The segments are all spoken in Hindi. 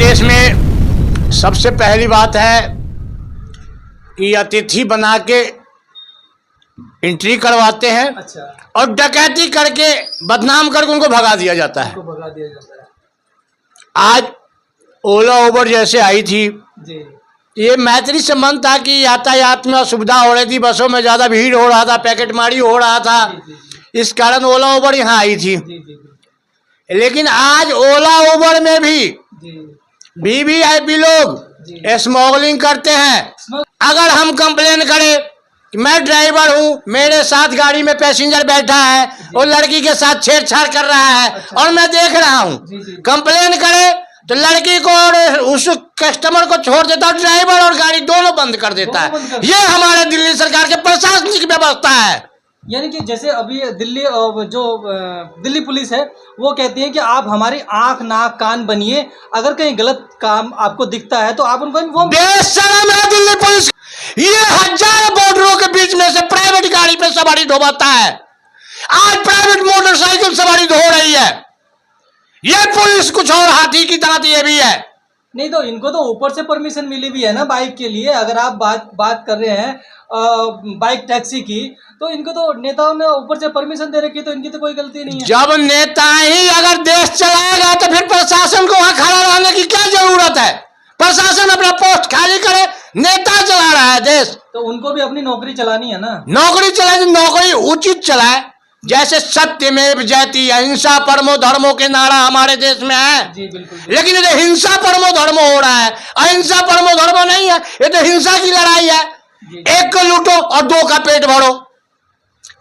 देश में सबसे पहली बात है कि अतिथि बना के एंट्री करवाते हैं। अच्छा। और डकैती करके बदनाम करके उनको भगा दिया जाता है। भगा दिया जाता है। आज ओला उबर जैसे आई थी जी। ये मैत्री संबंध था कि यातायात में असुविधा हो रही थी, बसों में ज़्यादा भीड़ हो रहा था, पैकेटमारी हो रहा था, इस कारण ओला उबर यहाँ आई थी। लेकिन आज ओला उबर में भी वीवीआईपी लोग स्मगलिंग करते हैं। अगर हम कंप्लेन करें कि मैं ड्राइवर हूँ, मेरे साथ गाड़ी में पैसेंजर बैठा है और लड़की के साथ छेड़छाड़ कर रहा है और मैं देख रहा हूँ, कंप्लेन करे तो लड़की को और उस कस्टमर को छोड़ देता है, ड्राइवर और गाड़ी दोनों बंद कर देता है। ये हमारे दिल्ली सरकार के प्रशासनिक व्यवस्था है। यानी कि जैसे अभी दिल्ली पुलिस है वो कहती है कि आप हमारी आंख नाक कान बनिए, अगर कहीं गलत काम आपको दिखता है तो आप उनको इन्फॉर्म। बेशरम है दिल्ली पुलिस। ये हजारों बॉर्डरों के बीच में से प्राइवेट गाड़ी पे सवारी ढोवाता है। आज प्राइवेट मोटरसाइकिल सवारी ढो रही है। ये पुलिस कुछ और हाथी की दांत ये भी है। नहीं तो इनको तो ऊपर से परमिशन मिली भी है ना बाइक के लिए। अगर आप बात कर रहे हैं बाइक टैक्सी की, तो इनको तो नेताओं ने ऊपर से परमिशन दे रखी, तो इनकी तो कोई गलती नहीं है। जब नेता ही अगर देश चलाएगा तो फिर प्रशासन को वहां खड़ा रहने की क्या जरूरत है? प्रशासन अपना पोस्ट खाली करे, नेता चला रहा है देश, तो उनको भी अपनी नौकरी चलानी है ना। नौकरी चलाए, नौकरी उचित चलाए। जैसे सत्य में जयती अहिंसा परमो धर्मो के नारा हमारे देश में है। जी बिल्कुल। लेकिन ये तो हिंसा परमो धर्मो हो रहा है। अहिंसा परमो धर्मो नहीं है, ये तो हिंसा की लड़ाई है। एक को लूटो और दो का पेट भरो।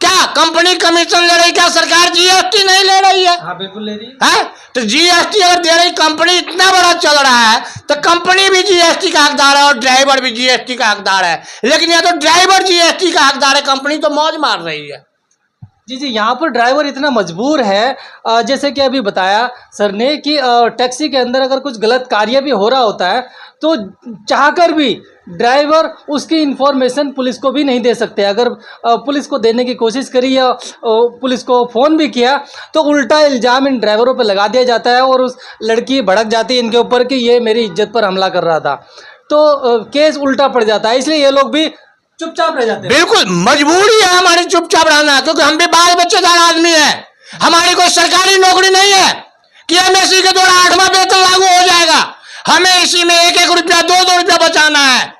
क्या कंपनी कमीशन ले रही? क्या सरकार जीएसटी नहीं ले रही है? हाँ बिल्कुल ले रही है। तो जीएसटी अगर दे रही, कंपनी इतना बड़ा चल रहा है तो कंपनी भी जीएसटी का हकदार है और ड्राइवर भी जीएसटी का हकदार है। लेकिन यह तो ड्राइवर जीएसटी का हकदार है, कंपनी तो मौज मार रही है। जी, यहाँ पर ड्राइवर इतना मजबूर है, जैसे कि अभी बताया सर ने कि टैक्सी के अंदर अगर कुछ गलत कार्य भी हो रहा होता है तो चाहकर भी ड्राइवर उसकी इन्फॉर्मेशन पुलिस को भी नहीं दे सकते। अगर पुलिस को देने की कोशिश करी या पुलिस को फ़ोन भी किया तो उल्टा इल्ज़ाम इन ड्राइवरों पर लगा दिया जाता है और उस लड़की भड़क जाती है इनके ऊपर कि ये मेरी इज्जत पर हमला कर रहा था, तो केस उल्टा पड़ जाता है। इसलिए ये लोग भी चुपचाप रह जाते हैं। बिल्कुल मजबूरी है हमारी चुपचाप रहना, क्योंकि हम भी बाल बच्चेदार आदमी हैं। हमारी कोई सरकारी नौकरी नहीं है कि एमएससी के द्वारा 8वां वेतन लागू हो जाएगा। हमें इसी में 1-1 रुपया 2-2 रुपया बचाना है।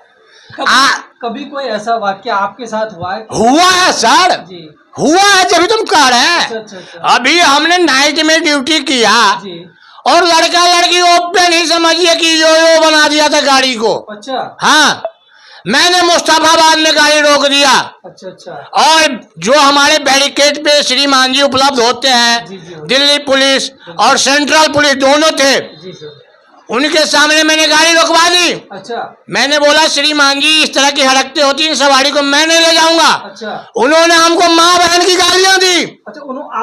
कभी कोई ऐसा वाक्य आपके साथ हुआ है? हुआ है सर जी। हुआ है, जब तुम कह रहे हैं। अच्छा। अभी हमने नाइट में ड्यूटी किया जी। और लड़का लड़की ओपन ही समझिए कि यो बना दिया था गाड़ी को। अच्छा। हाँ, मैंने मुस्तफाबाद में गाड़ी रोक दिया। अच्छा। और जो हमारे बैरिकेड पे श्रीमान जी उपलब्ध होते हैं, जी। दिल्ली पुलिस और सेंट्रल पुलिस दोनों थे जी सर। उनके सामने मैंने गाड़ी रोकवा दी। अच्छा। मैंने बोला श्रीमान जी इस तरह की हरकतें होती हैं, सवारी को मैं नहीं ले जाऊंगा। अच्छा। उन्होंने हमको माँ बहन की गालियां दी। अच्छा,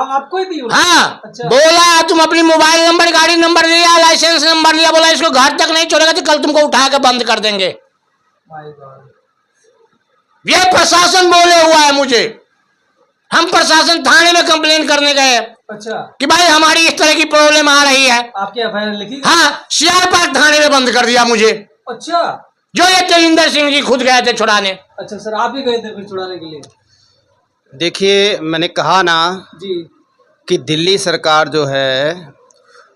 आपको ही दी? हाँ। अच्छा। बोला तुम अपनी मोबाइल नंबर गाड़ी नंबर लिया, लाइसेंस नंबर लिया, बोला इसको घर तक नहीं छोड़ेगा तो कल तुमको उठा के बंद कर देंगे। ये प्रशासन बोले हुआ है मुझे। हम प्रशासन थाने में कंप्लेन करने गए। अच्छा। कि भाई हमारी इस तरह की प्रॉब्लम आ रही है। आपकी एफआईआर लिखी? हाँ, सीआर पार्क थाने में बंद कर दिया मुझे। अच्छा। जो ये तेजिंदर सिंह जी खुद गए थे छुड़ाने। अच्छा सर, आप ही गए थे फिर छुड़ाने के लिए? देखिए, मैंने कहा ना जी कि दिल्ली सरकार जो है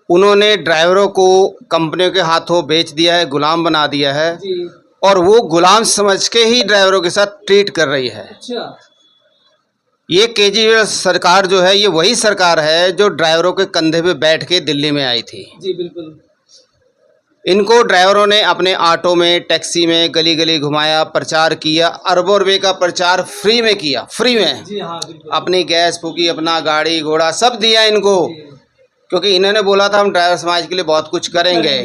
उन्होंने ड्राइवरों को कंपनियों के हाथों बेच दिया है, गुलाम बना दिया है जी। और वो गुलाम समझ के ही ड्राइवरों के साथ ट्रीट कर रही है। अच्छा। ये केजरीवाल सरकार जो है ये वही सरकार है जो ड्राइवरों के कंधे पे बैठ के दिल्ली में आई थी। जी बिल्कुल। इनको ड्राइवरों ने अपने ऑटो में, टैक्सी में गली गली घुमाया, प्रचार किया, अरबों रुपये का प्रचार फ्री में किया, फ्री में। जी हाँ बिल्कुल। अपनी गैस फूकी, अपना गाड़ी घोड़ा सब दिया इनको, क्योंकि इन्होंने बोला था हम ड्राइवर समाज के लिए बहुत कुछ करेंगे।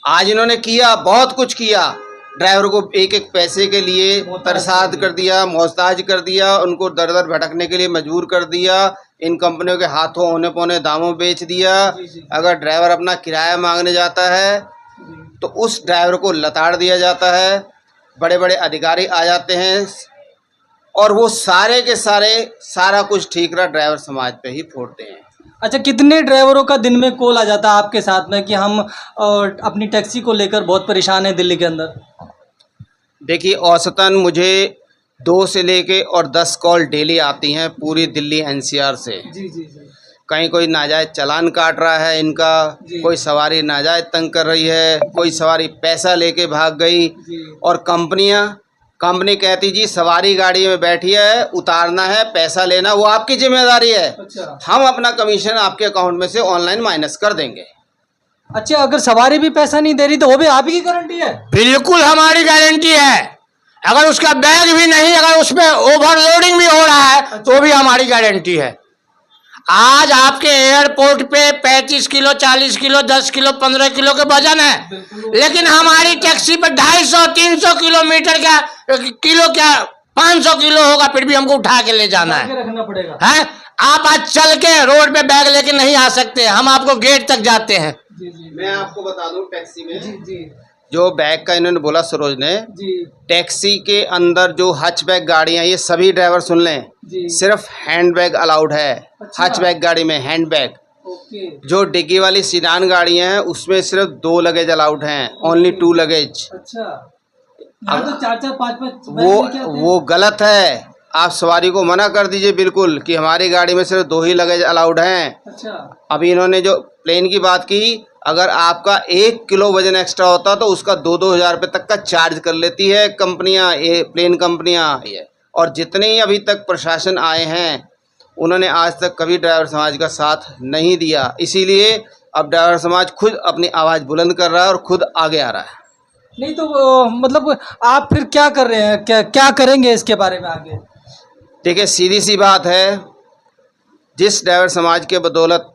आज इन्होंने किया, बहुत कुछ किया। ड्राइवर को एक एक पैसे के लिए तरसाद कर दिया, मोहताज कर दिया, उनको दर दर भटकने के लिए मजबूर कर दिया, इन कंपनियों के हाथों होने पौने दामों बेच दिया। अगर ड्राइवर अपना किराया मांगने जाता है तो उस ड्राइवर को लताड़ दिया जाता है। बड़े बड़े अधिकारी आ जाते हैं और वो सारे के सारे सारा कुछ ठीक रहा ड्राइवर समाज पे ही फोड़ते हैं। अच्छा, कितने ड्राइवरों का दिन में कॉल आ जाता है आपके साथ में कि हम अपनी टैक्सी को लेकर बहुत परेशान हैं दिल्ली के अंदर? देखिए, औसतन मुझे 2 से लेके और 10 कॉल डेली आती हैं पूरी दिल्ली एनसीआर से। जी जी जी कहीं कोई नाजायज़ चालान काट रहा है इनका, जी। कोई सवारी नाजायज़ तंग कर रही है, कोई सवारी पैसा लेके भाग गई। जी और कंपनी कहती जी सवारी गाड़ी में बैठी है, उतारना है, पैसा लेना वो आपकी जिम्मेदारी है, अच्छा हम अपना कमीशन आपके अकाउंट में से ऑनलाइन माइनस कर देंगे। अच्छा, अगर सवारी भी पैसा नहीं दे रही तो वो भी आप ही की गारंटी है? बिल्कुल हमारी गारंटी है। अगर उसका बैग भी नहीं, अगर उसमें ओवरलोडिंग भी हो रहा है तो भी हमारी गारंटी है। आज आपके एयरपोर्ट पे 35 किलो, 40 किलो, 10 किलो, 15 किलो के वजन है, लेकिन हमारी टैक्सी पे 250, 300 किलोमीटर क्या 500 किलो होगा, फिर भी हमको उठा के ले जाना है। रखना पड़ेगा हैं? आप आज चल के रोड पे बैग लेके नहीं आ सकते, हम आपको गेट तक जाते हैं। जी जी मैं आपको बता दूं, टैक्सी में जी जी जो बैग का इन्होंने बोला सरोज ने, जी टैक्सी के अंदर जो हचबैग गाड़ियां, ये सभी ड्राइवर सुन लें, जी सिर्फ हैंडबैग अलाउड है। अच्छा। हचबैग गाड़ी में हैंडबैग। ओके जो डिग्गी वाली सीडान गाड़ियां हैं उसमें सिर्फ 2 लगेज अलाउड हैं, ओनली 2 लगेज। अच्छा, यहाँ तो 4-4, 5-5 वो गलत है। आप सवारी को मना कर दीजिए बिल्कुल कि हमारी गाड़ी में सिर्फ 2 ही लगेज अलाउड हैं। अच्छा अभी इन्होंने जो प्लेन की बात की, अगर आपका 1 किलो वजन एक्स्ट्रा होता तो उसका 2-2 हज़ार रुपये तक का चार्ज कर लेती है कंपनियां, ये प्लेन कंपनियां। और जितने ही अभी तक प्रशासन आए हैं उन्होंने आज तक कभी ड्राइवर समाज का साथ नहीं दिया। इसीलिए अब ड्राइवर समाज खुद अपनी आवाज़ बुलंद कर रहा है और खुद आगे आ रहा है। नहीं तो मतलब आप फिर क्या कर रहे हैं, क्या करेंगे इसके बारे में आगे? देखिए, सीधी सी बात है, जिस ड्राइवर समाज के बदौलत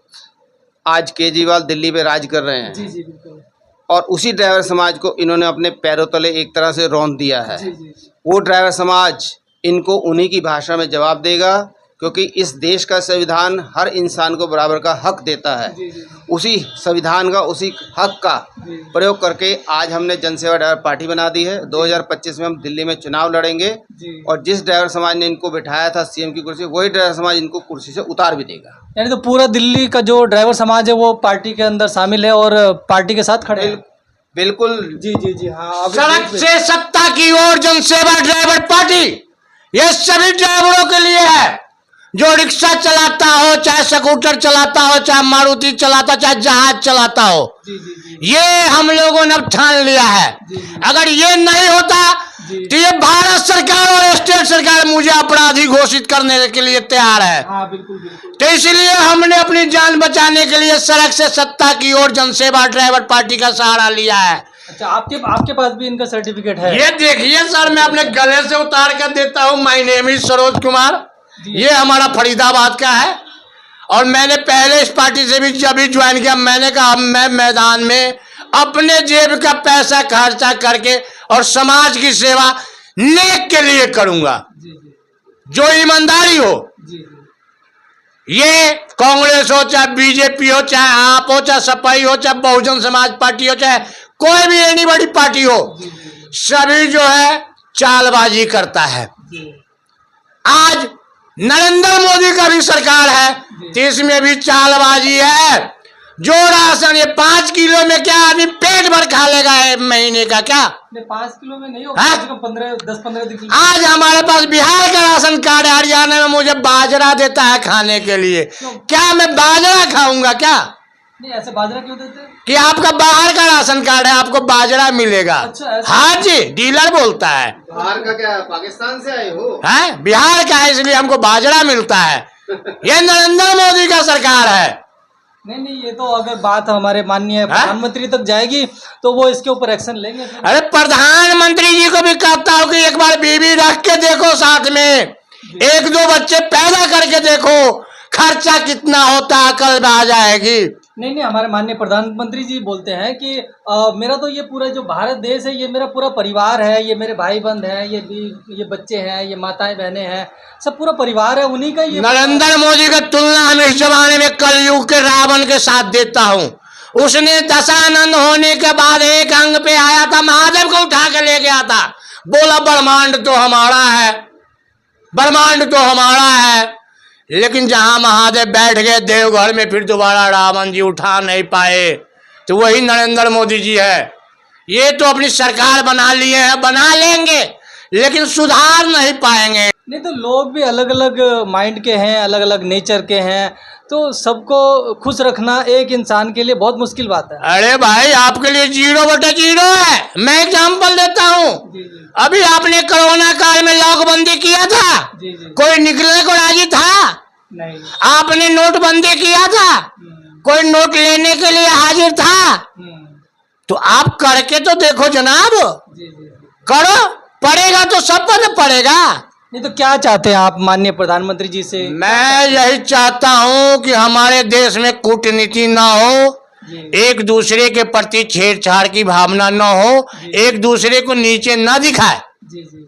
आज केजरीवाल दिल्ली पे राज कर रहे हैं, जी जी बिल्कुल, और उसी ड्राइवर समाज को इन्होंने अपने पैरों तले एक तरह से रौंद दिया है। जी जी वो ड्राइवर समाज इनको उन्हीं की भाषा में जवाब देगा, क्योंकि इस देश का संविधान हर इंसान को बराबर का हक देता है। जी जी उसी संविधान का, उसी हक का जी प्रयोग करके आज हमने जनसेवा ड्राइवर पार्टी बना दी है। 2025 में हम दिल्ली में चुनाव लड़ेंगे, जी। और जिस ड्राइवर समाज ने इनको बिठाया था सीएम की कुर्सी, वही ड्राइवर समाज इनको कुर्सी से उतार भी देगा। यानी तो पूरा दिल्ली का जो ड्राइवर समाज है वो पार्टी के अंदर शामिल है और पार्टी के साथ खड़े हैं। बिल्कुल। जी जी जी हाँ। सड़क से सत्ता की ओर जनसेवा ड्राइवर पार्टी ये सभी ड्राइवरों के लिए है, जो रिक्शा चलाता हो, चाहे स्कूटर चलाता हो, चाहे मारुति चलाता, चाहे जहाज चलाता हो। जी जी जी ये हम लोगों ने अब ठान लिया है। जी। अगर ये नहीं होता जी। तो ये भारत सरकार और स्टेट सरकार मुझे अपराधी घोषित करने के लिए तैयार है। हाँ बिल्कुल बिल्कुल। तो इसलिए हमने अपनी जान बचाने के लिए सड़क से सत्ता की ओर जनसेवा ड्राइवर पार्टी का सहारा लिया है। अच्छा, आपके पास भी इनका सर्टिफिकेट है? ये देखिए सर, मैं अपने गले से उतार कर देता हूँ। My name is Saroj Kumar. ये हमारा फरीदाबाद का है, और मैंने पहले इस पार्टी से भी जब भी ज्वाइन किया, मैंने कहा मैं मैदान में अपने जेब का पैसा खर्चा करके और समाज की सेवा नेक के लिए करूंगा, जी जी जो ईमानदारी हो। जी जी ये कांग्रेस हो, चाहे बीजेपी हो, चाहे आप हो, चाहे सपाई हो, चाहे बहुजन समाज पार्टी हो, चाहे कोई भी एनी बड़ी पार्टी हो, सभी जो है चालबाजी करता है। आज नरेंद्र मोदी का भी सरकार है तो इसमें भी चालबाजी है। जो राशन ये 5 किलो में क्या आदमी पेट भर खा लेगा महीने का? क्या 5 किलो में नहीं हाँ? 10-15 दिन। आज हमारे पास बिहार का राशन कार्ड, हरियाणा में मुझे बाजरा देता है खाने के लिए। क्या मैं बाजरा खाऊंगा क्या? नहीं, ऐसे बाजरा क्यों देते हैं? कि आपका बाहर का राशन कार्ड है, आपको बाजरा मिलेगा। अच्छा, ऐसा? हाँ जी, डीलर बोलता है। बाहर का क्या, पाकिस्तान से आए हो? है बिहार का है, इसलिए हमको बाजरा मिलता है। ये नरेंद्र मोदी का सरकार है। नहीं, ये तो अगर बात हमारे माननीय प्रधानमंत्री तक जाएगी तो वो इसके ऊपर एक्शन लेंगे। अरे प्रधानमंत्री जी को भी कहता हूँ कि एक बार बीवी रख के देखो, साथ में 1-2 बच्चे पैदा करके देखो, खर्चा कितना होता है, अकल आ जाएगी। नहीं, हमारे माननीय प्रधानमंत्री जी बोलते हैं कि मेरा तो ये पूरा जो भारत देश है ये मेरा पूरा परिवार है, ये मेरे भाई बंद हैं, ये बच्चे हैं, ये माताएं बहनें हैं, सब पूरा परिवार है, उन्हीं का ये। नरेंद्र मोदी की तुलना हम इस जमाने में कलयुग के रावण के साथ देता हूँ। उसने दशानंद होने के बाद एक अंग पे आया था, महादेव को उठा के ले गया था, बोला ब्रह्मांड तो हमारा है, ब्रह्मांड तो हमारा है। लेकिन जहां महादेव बैठ गए देवघर में, फिर दोबारा रावण जी उठा नहीं पाए। तो वही नरेंद्र मोदी जी है। ये तो अपनी सरकार बना लिए हैं, बना लेंगे लेकिन सुधार नहीं पाएंगे। नहीं तो लोग भी अलग अलग माइंड के हैं, अलग अलग नेचर के हैं, तो सबको खुश रखना एक इंसान के लिए बहुत मुश्किल बात है। अरे भाई आपके लिए 0/0 है। मैं एग्जाम्पल देता हूँ, अभी आपने कोरोना काल में लॉकबंदी किया था, कोई निकलने को राजी था नहीं। आपने नोटबंदी किया था, कोई नोट लेने के लिए हाजिर था। तो आप करके तो देखो जनाब, करो, पड़ेगा तो सब पर पड़ेगा। नहीं तो क्या चाहते हैं आप माननीय प्रधानमंत्री जी से? मैं यही चाहता हूं कि हमारे देश में कूटनीति ना हो, एक दूसरे के प्रति छेड़छाड़ की भावना ना हो, एक दूसरे को नीचे ना दिखाए। जी जी